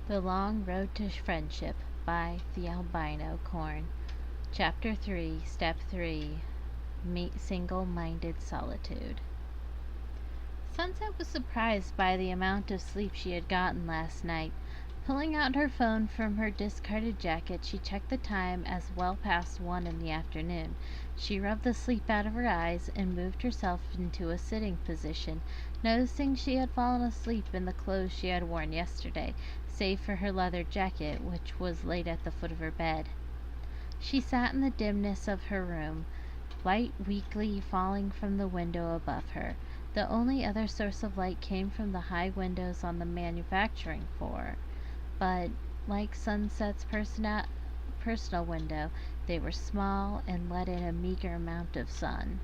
The Long Road to Friendship by the Albino Corn. Chapter 3, Step 3, Meet Single-Minded Solitude. Sunset was surprised by the amount of sleep she had gotten last night. Pulling out her phone from her discarded jacket, she checked the time as well past 1 in the afternoon. She rubbed the sleep out of her eyes and moved herself into a sitting position, noticing she had fallen asleep in the clothes she had worn yesterday, save for her leather jacket, which was laid at the foot of her bed. She sat in the dimness of her room, light weakly falling from the window above her. The only other source of light came from the high windows on the manufacturing floor, but like Sunset's personal window, they were small and let in a meager amount of sun.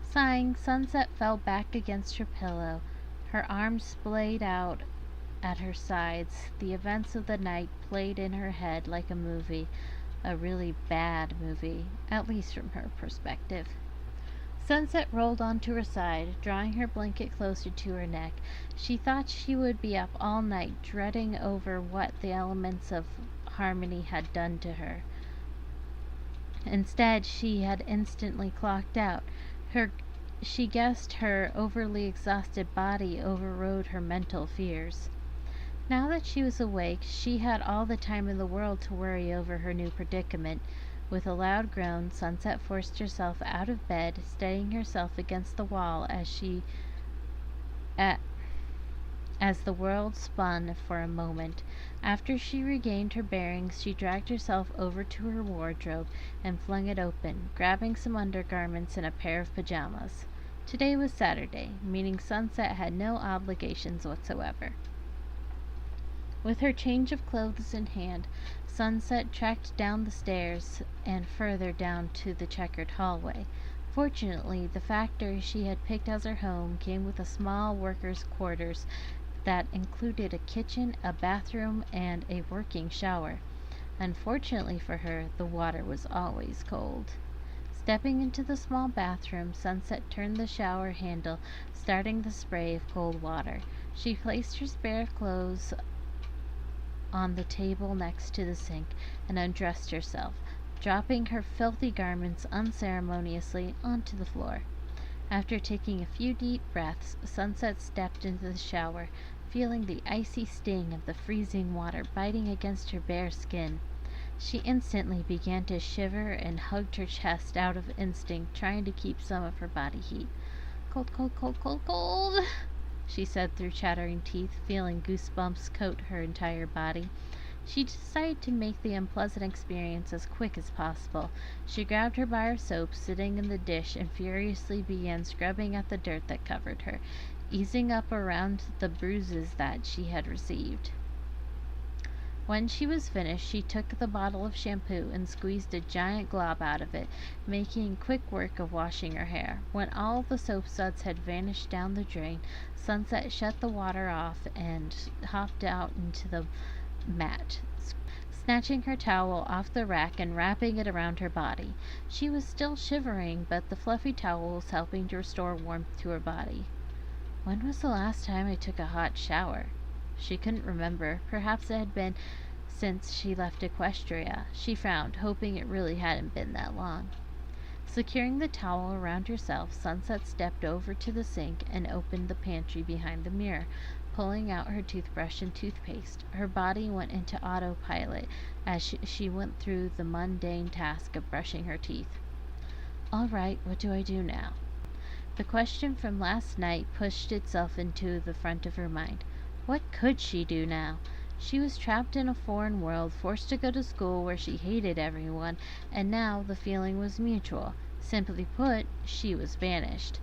Sighing, Sunset fell back against her pillow, her arms splayed out at her sides. The events of the night played in her head like a movie, a really bad movie, at least from her perspective. Sunset rolled onto her side, drawing her blanket closer to her neck. She thought she would be up all night, dreading over what the elements of harmony had done to her. Instead, she had instantly clocked out. She guessed her overly exhausted body overrode her mental fears. Now that she was awake, she had all the time in the world to worry over her new predicament. With a loud groan, Sunset forced herself out of bed, steadying herself against the wall as the world spun for a moment. After she regained her bearings, she dragged herself over to her wardrobe and flung it open, grabbing some undergarments and a pair of pajamas. Today was Saturday, meaning Sunset had no obligations whatsoever. With her change of clothes in hand, Sunset tracked down the stairs and further down to the checkered hallway. Fortunately, the factory she had picked as her home came with a small workers' quarters that included a kitchen, a bathroom, and a working shower. Unfortunately for her, the water was always cold. Stepping into the small bathroom, Sunset turned the shower handle, starting the spray of cold water. She placed her spare clothes on the table next to the sink and undressed herself, dropping her filthy garments unceremoniously onto the floor. After taking a few deep breaths, Sunset stepped into the shower, feeling the icy sting of the freezing water biting against her bare skin. She instantly began to shiver and hugged her chest out of instinct, trying to keep some of her body heat. "Cold, cold, cold, cold, cold," she said through chattering teeth, feeling goosebumps coat her entire body. She decided to make the unpleasant experience as quick as possible. She grabbed her bar of soap sitting in the dish and furiously began scrubbing at the dirt that covered her, easing up around the bruises that she had received. When she was finished, she took the bottle of shampoo and squeezed a giant glob out of it, making quick work of washing her hair. When all the soap suds had vanished down the drain, Sunset shut the water off and hopped out into the mat, snatching her towel off the rack and wrapping it around her body. She was still shivering, but the fluffy towel was helping to restore warmth to her body. When was the last time I took a hot shower? She couldn't remember. Perhaps it had been since she left Equestria. She frowned, hoping it really hadn't been that long. Securing the towel around herself, Sunset stepped over to the sink and opened the pantry behind the mirror, pulling out her toothbrush and toothpaste. Her body went into autopilot as she went through the mundane task of brushing her teeth. "All right, what do I do now?" The question from last night pushed itself into the front of her mind. What could she do now? She was trapped in a foreign world, forced to go to school where she hated everyone, and now the feeling was mutual. Simply put, she was banished.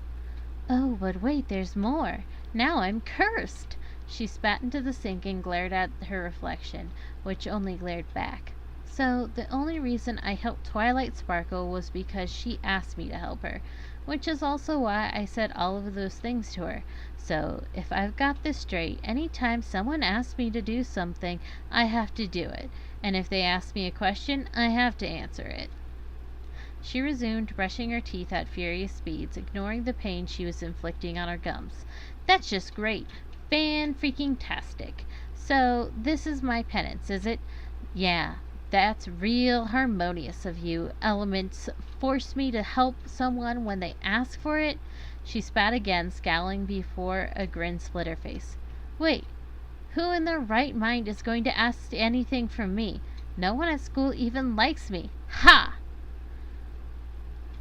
"Oh, but wait, there's more! Now I'm cursed!" She spat into the sink and glared at her reflection, which only glared back. "So, the only reason I helped Twilight Sparkle was because she asked me to help her, which is also why I said all of those things to her. So, if I've got this straight, any time someone asks me to do something, I have to do it, and if they ask me a question, I have to answer it." She resumed brushing her teeth at furious speeds, ignoring the pain she was inflicting on her gums. "That's just great! Fan-freaking-tastic! So, this is my penance, is it? Yeah, that's real harmonious of you. Elements force me to help someone when they ask for it. She spat again, scowling before a grin split her face. Wait, who in their right mind is going to ask anything from me? No one at school even likes me. Ha!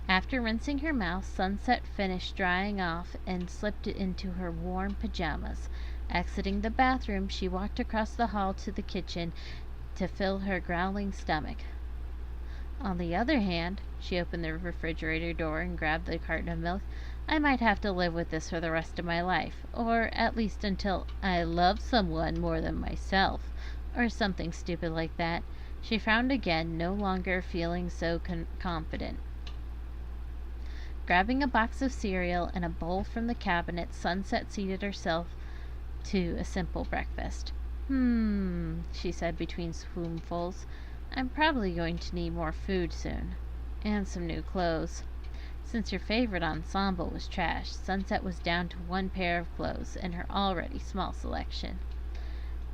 After rinsing her mouth, Sunset finished drying off and slipped into her warm pajamas. Exiting the bathroom, she walked across the hall to the kitchen to fill her growling stomach. On the other hand, she opened the refrigerator door and grabbed the carton of milk. I might have to live with this for the rest of my life, or at least until I love someone more than myself, or something stupid like that. She frowned again, no longer feeling so confident. Grabbing a box of cereal and a bowl from the cabinet, Sunset seated herself to a simple breakfast. She said between spoonfuls. I'm probably going to need more food soon. And some new clothes. Since her favorite ensemble was trash, Sunset was down to one pair of clothes in her already small selection.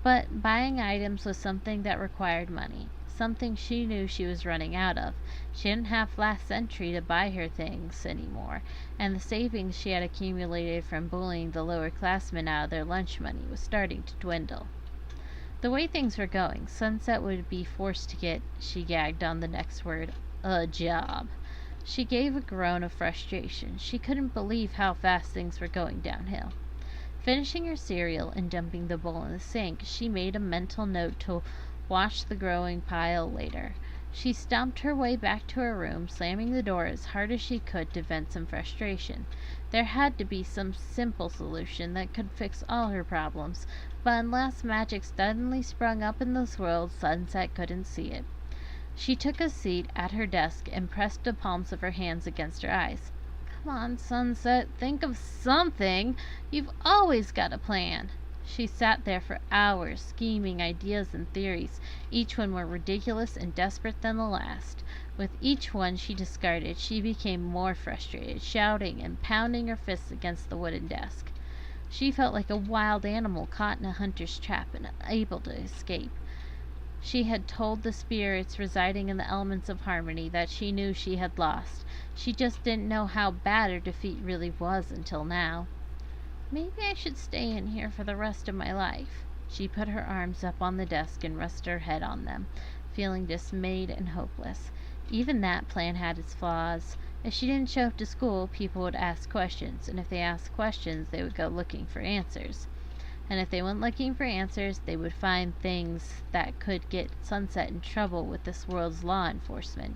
But buying items was something that required money. Something she knew she was running out of. She didn't have last century to buy her things anymore, and the savings she had accumulated from bullying the lower classmen out of their lunch money was starting to dwindle. The way things were going, Sunset would be forced to get, she gagged on the next word, a job. She gave a groan of frustration. She couldn't believe how fast things were going downhill. Finishing her cereal and dumping the bowl in the sink, she made a mental note to wash the growing pile later. She stomped her way back to her room, slamming the door as hard as she could to vent some frustration. There had to be some simple solution that could fix all her problems, but unless magic suddenly sprung up in this world, Sunset couldn't see it. She took a seat at her desk and pressed the palms of her hands against her eyes. Come on, Sunset, think of something. You've always got a plan. She sat there for hours, scheming ideas and theories, each one more ridiculous and desperate than the last. With each one she discarded, she became more frustrated, shouting and pounding her fists against the wooden desk. She felt like a wild animal caught in a hunter's trap and unable to escape. She had told the spirits residing in the elements of harmony that she knew she had lost. She just didn't know how bad her defeat really was until now. Maybe I should stay in here for the rest of my life. She put her arms up on the desk and rested her head on them, feeling dismayed and hopeless. Even that plan had its flaws. If she didn't show up to school, people would ask questions, and if they asked questions, they would go looking for answers. And if they went looking for answers, they would find things that could get Sunset in trouble with this world's law enforcement.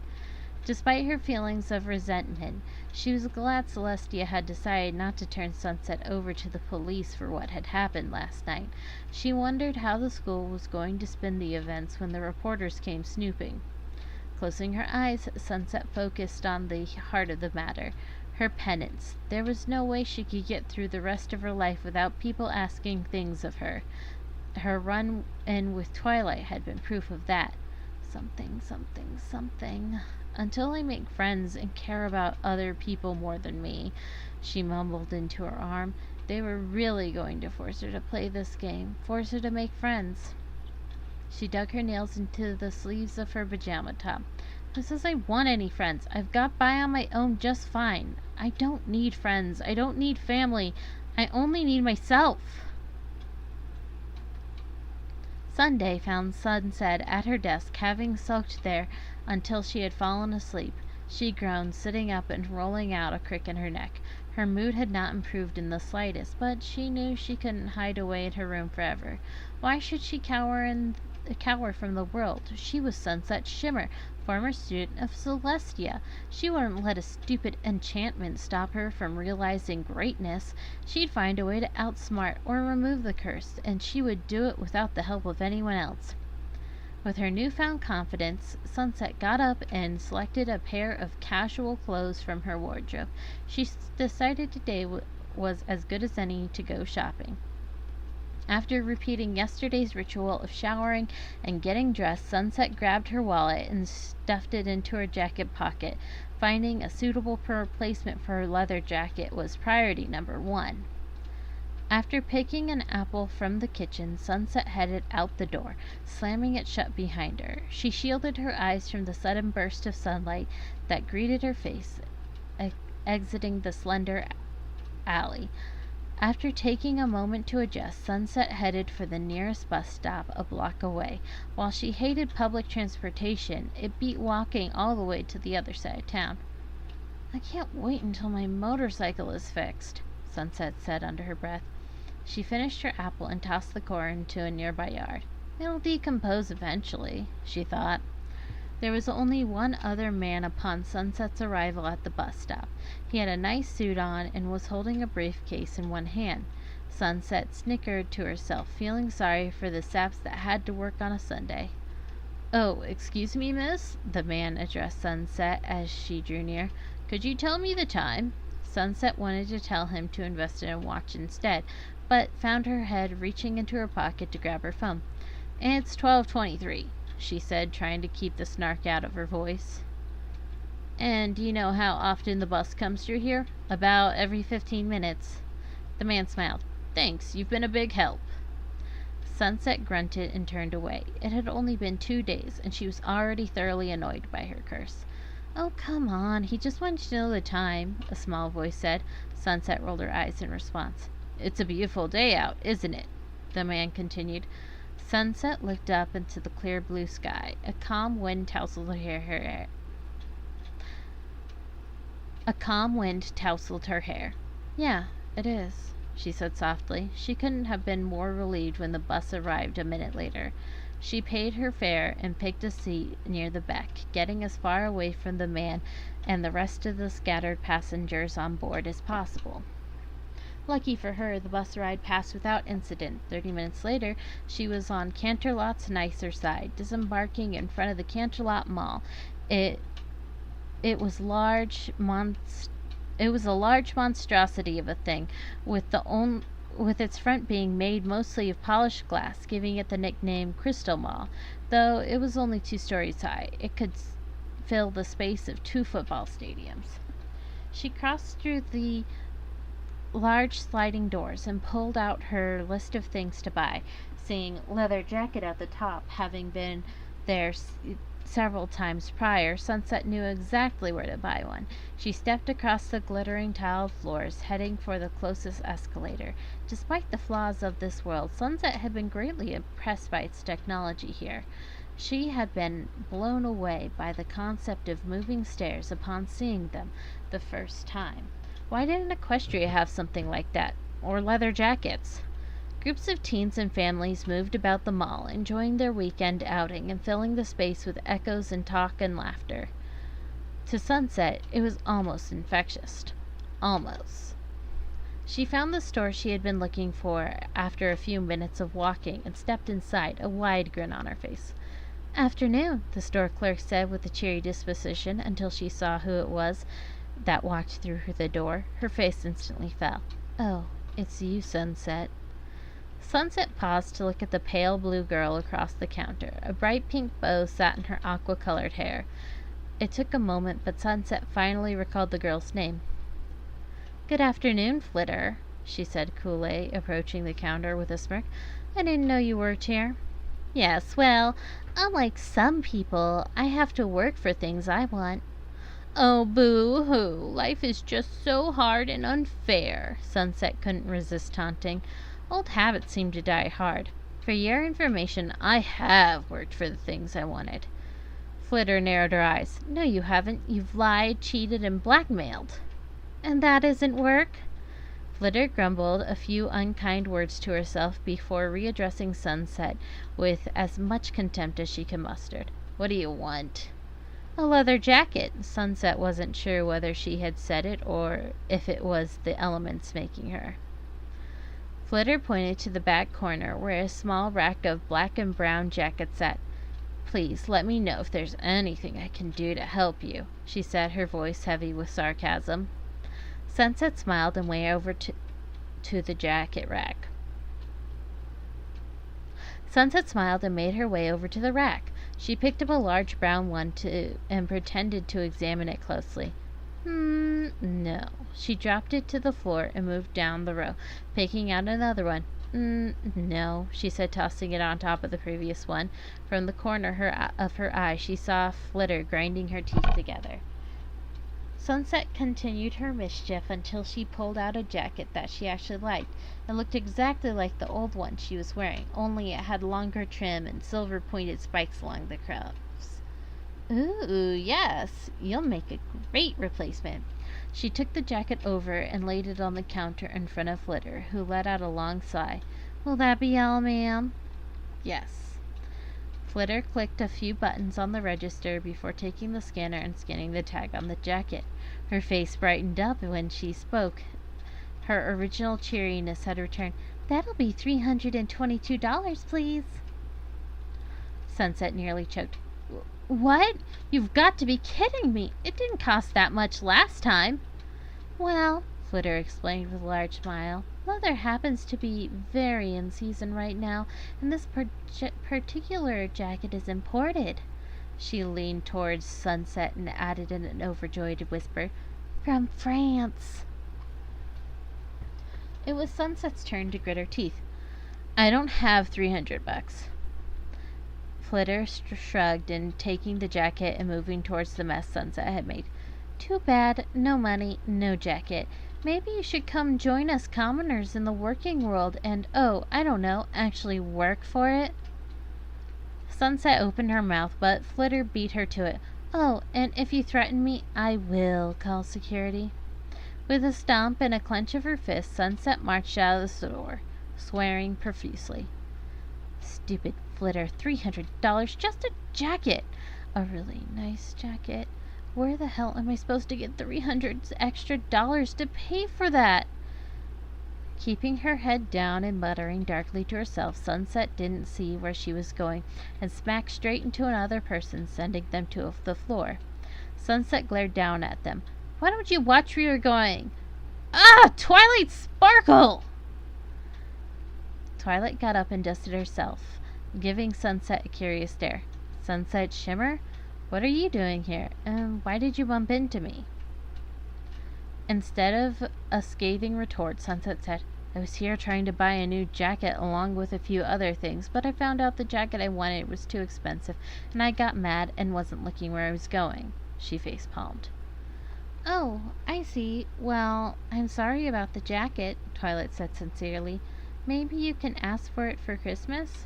Despite her feelings of resentment, she was glad Celestia had decided not to turn Sunset over to the police for what had happened last night. She wondered how the school was going to spin the events when the reporters came snooping. Closing her eyes, Sunset focused on the heart of the matter. Her penance. There was no way she could get through the rest of her life without people asking things of her. Her run-in with Twilight had been proof of that. Something. Until I make friends and care about other people more than me, she mumbled into her arm. They were really going to force her to play this game, force her to make friends. She dug her nails into the sleeves of her pajama top. Who says I want any friends? I've got by on my own just fine. I don't need friends. I don't need family. I only need myself. Sunday found Sunset at her desk, having sulked there until she had fallen asleep. She groaned, sitting up and rolling out a crick in her neck. Her mood had not improved in the slightest, but she knew she couldn't hide away in her room forever. Why should she cower from the world? She was Sunset Shimmer, former student of Celestia. She wouldn't let a stupid enchantment stop her from realizing greatness. She'd find a way to outsmart or remove the curse, and she would do it without the help of anyone else. With her newfound confidence, Sunset got up and selected a pair of casual clothes from her wardrobe. She decided today was as good as any to go shopping. After repeating yesterday's ritual of showering and getting dressed, Sunset grabbed her wallet and stuffed it into her jacket pocket. Finding a suitable replacement for her leather jacket was priority number 1. After picking an apple from the kitchen, Sunset headed out the door, slamming it shut behind her. She shielded her eyes from the sudden burst of sunlight that greeted her face, exiting the slender alley. After taking a moment to adjust, Sunset headed for the nearest bus stop a block away. While she hated public transportation, it beat walking all the way to the other side of town. "I can't wait until my motorcycle is fixed," Sunset said under her breath. She finished her apple and tossed the core into a nearby yard. "It'll decompose eventually," she thought. There was only one other man upon Sunset's arrival at the bus stop. He had a nice suit on and was holding a briefcase in one hand. Sunset snickered to herself, feeling sorry for the saps that had to work on a Sunday. "Oh, excuse me, miss," the man addressed Sunset as she drew near. "Could you tell me the time?" Sunset wanted to tell him to invest in a watch instead, but found her head reaching into her pocket to grab her phone. "It's 12:23. She said, trying to keep the snark out of her voice. "And do you know how often the bus comes through here?" "About every 15 minutes. The man smiled. "Thanks, you've been a big help." Sunset grunted and turned away. It had only been 2 days, and she was already thoroughly annoyed by her curse. "Oh, come on, he just wanted to know the time," a small voice said. Sunset rolled her eyes in response. "It's a beautiful day out, isn't it?" the man continued. Sunset looked up into the clear blue sky. A calm wind tousled her hair. "Yeah, it is," she said softly. She couldn't have been more relieved when the bus arrived a minute later. She paid her fare and picked a seat near the back, getting as far away from the man and the rest of the scattered passengers on board as possible. Lucky for her, the bus ride passed without incident. 30 minutes later, she was on Canterlot's nicer side, disembarking in front of the Canterlot Mall. It was a large monstrosity of a thing, with its front being made mostly of polished glass, giving it the nickname Crystal Mall. Though it was only 2 stories high, it could fill the space of 2 football stadiums. She crossed through the large sliding doors and pulled out her list of things to buy, seeing leather jacket at the top. Having been there several times prior, Sunset knew exactly where to buy one. She stepped across the glittering tiled floors, heading for the closest escalator. Despite the flaws of this world, Sunset had been greatly impressed by its technology here. She had been blown away by the concept of moving stairs upon seeing them the first time. Why didn't Equestria have something like that? Or leather jackets? Groups of teens and families moved about the mall, enjoying their weekend outing and filling the space with echoes and talk and laughter. To Sunset, it was almost infectious. Almost. She found the store she had been looking for after a few minutes of walking and stepped inside, a wide grin on her face. "Afternoon," the store clerk said with a cheery disposition, until she saw who it was that walked through the door. Her face instantly fell. "Oh, it's you, Sunset." Sunset paused to look at the pale blue girl across the counter. A bright pink bow sat in her aqua-colored hair. It took a moment, but Sunset finally recalled the girl's name. "Good afternoon, Flitter," she said coolly, approaching the counter with a smirk. "I didn't know you worked here." "Yes, well, unlike some people, I have to work for things I want." "Oh, boo-hoo, life is just so hard and unfair," Sunset couldn't resist taunting. Old habits seemed to die hard. "For your information, I have worked for the things I wanted." Flitter narrowed her eyes. "No, you haven't. You've lied, cheated, and blackmailed." "And that isn't work?" Flitter grumbled a few unkind words to herself before readdressing Sunset with as much contempt as she could muster. "What do you want?" "A leather jacket." Sunset wasn't sure whether she had said it or if it was the elements making her. Flitter pointed to the back corner where a small rack of black and brown jackets sat. "Please let me know if there's anything I can do to help you," she said, her voice heavy with sarcasm. Sunset smiled and went over to the jacket rack. Sunset smiled and made her way over to the rack. She picked up a large brown one and pretended to examine it closely. No. She dropped it to the floor and moved down the row, picking out another one. No, she said, tossing it on top of the previous one. From the corner of her eye, she saw Flitter grinding her teeth together. Sunset continued her mischief until she pulled out a jacket that she actually liked. It looked exactly like the old one she was wearing, only it had longer trim and silver-pointed spikes along the cuffs. Ooh, yes, you'll make a great replacement. She took the jacket over and laid it on the counter in front of Flitter, who let out a long sigh. Will that be all, ma'am? Yes. Flitter clicked a few buttons on the register before taking the scanner and scanning the tag on the jacket. Her face brightened up when she spoke. Her original cheeriness had returned. That'll be $322, please. Sunset nearly choked. What? You've got to be kidding me. It didn't cost that much last time. Well, Flitter explained with a large smile, leather happens to be very in season right now, and this particular jacket is imported. She leaned towards Sunset and added in an overjoyed whisper, From France. It was Sunset's turn to grit her teeth. I don't have $300. Flitter shrugged and taking the jacket and moving towards the mess Sunset had made. Too bad, no money, no jacket. Maybe you should come join us commoners in the working world and, I don't know, actually work for it. Sunset opened her mouth, but Flitter beat her to it. Oh, and if you threaten me, I will call security. With a stomp and a clench of her fist, Sunset marched out of the store, swearing profusely. Stupid Flitter, $300, just a jacket. A really nice jacket. Where the hell am I supposed to get $300 extra to pay for that? Keeping her head down and muttering darkly to herself, Sunset didn't see where she was going and smacked straight into another person, sending them to the floor. Sunset glared down at them. Why don't you watch where you're going? Ah! Twilight Sparkle! Twilight got up and dusted herself, giving Sunset a curious stare. Sunset, Shimmer? What are you doing here? And why did you bump into me? Instead of a scathing retort, Sunset said, I was here trying to buy a new jacket along with a few other things, but I found out the jacket I wanted was too expensive, and I got mad and wasn't looking where I was going. She face-palmed. Oh, I see. Well, I'm sorry about the jacket, Twilight said sincerely. Maybe you can ask for it for Christmas?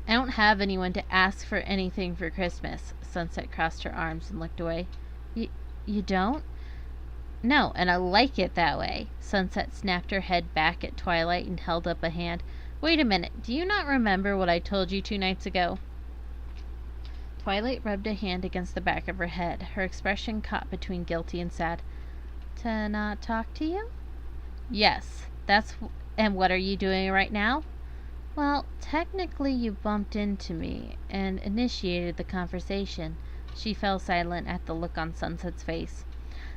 I don't have anyone to ask for anything for Christmas. Sunset crossed her arms and looked away. You don't? No, and I like it that way. Sunset snapped her head back at Twilight and held up a hand. Wait a minute, do you not remember what I told you 2 nights ago? Twilight rubbed a hand against the back of her head, her expression caught between guilty and sad. To not talk to you? Yes, and what are you doing right now? Well, technically you bumped into me and initiated the conversation. She fell silent at the look on Sunset's face.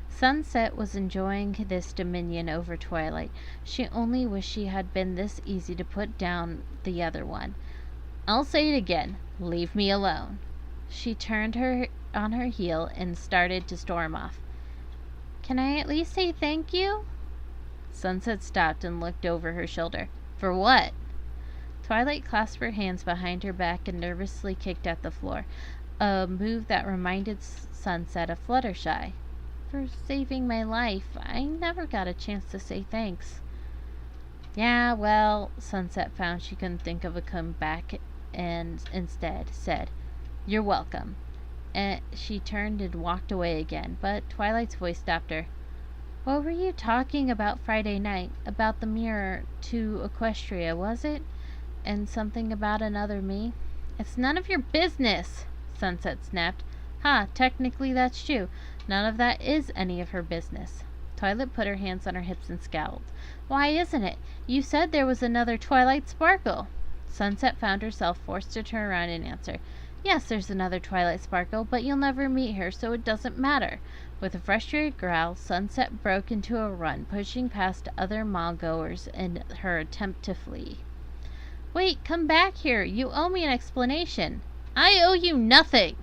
Sunset was enjoying this dominion over Twilight. She only wished she had been this easy to put down the other one. I'll say it again. Leave me alone. She turned her on her heel and started to storm off. Can I at least say thank you? Sunset stopped and looked over her shoulder. For what? Twilight clasped her hands behind her back and nervously kicked at the floor, a move that reminded Sunset of Fluttershy. For saving my life. I never got a chance to say thanks. Yeah, well, Sunset found she couldn't think of a comeback and instead said, You're welcome. And she turned and walked away again, but Twilight's voice stopped her. What were you talking about Friday night? About the mirror to Equestria, was it? And something about another me? It's none of your business, Sunset snapped. Technically that's true. None of that is any of her business. Twilight put her hands on her hips and scowled. Why isn't it? You said there was another Twilight Sparkle. Sunset found herself forced to turn around and answer. Yes, there's another Twilight Sparkle, but you'll never meet her, so it doesn't matter. With a frustrated growl, Sunset broke into a run, pushing past other mall-goers in her attempt to flee. Wait, come back here. You owe me an explanation. I owe you nothing.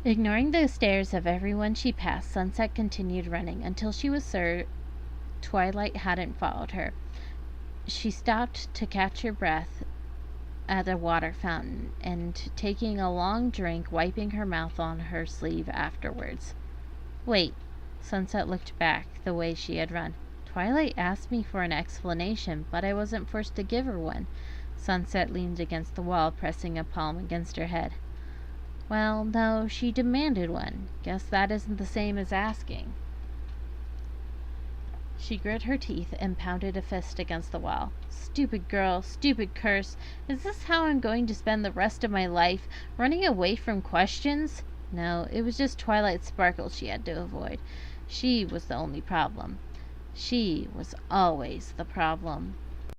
Ignoring the stares of everyone she passed, Sunset continued running until she was certain Twilight hadn't followed her. She stopped to catch her breath at a water fountain and, taking a long drink, wiping her mouth on her sleeve afterwards. Wait. Sunset looked back the way she had run. Twilight asked me for an explanation, but I wasn't forced to give her one. Sunset leaned against the wall, pressing a palm against her head. Well, no, she demanded one. Guess that isn't the same as asking. She grit her teeth and pounded a fist against the wall. Stupid girl, stupid curse. Is this how I'm going to spend the rest of my life, running away from questions? No, it was just Twilight Sparkle she had to avoid. She was the only problem. She was always the problem.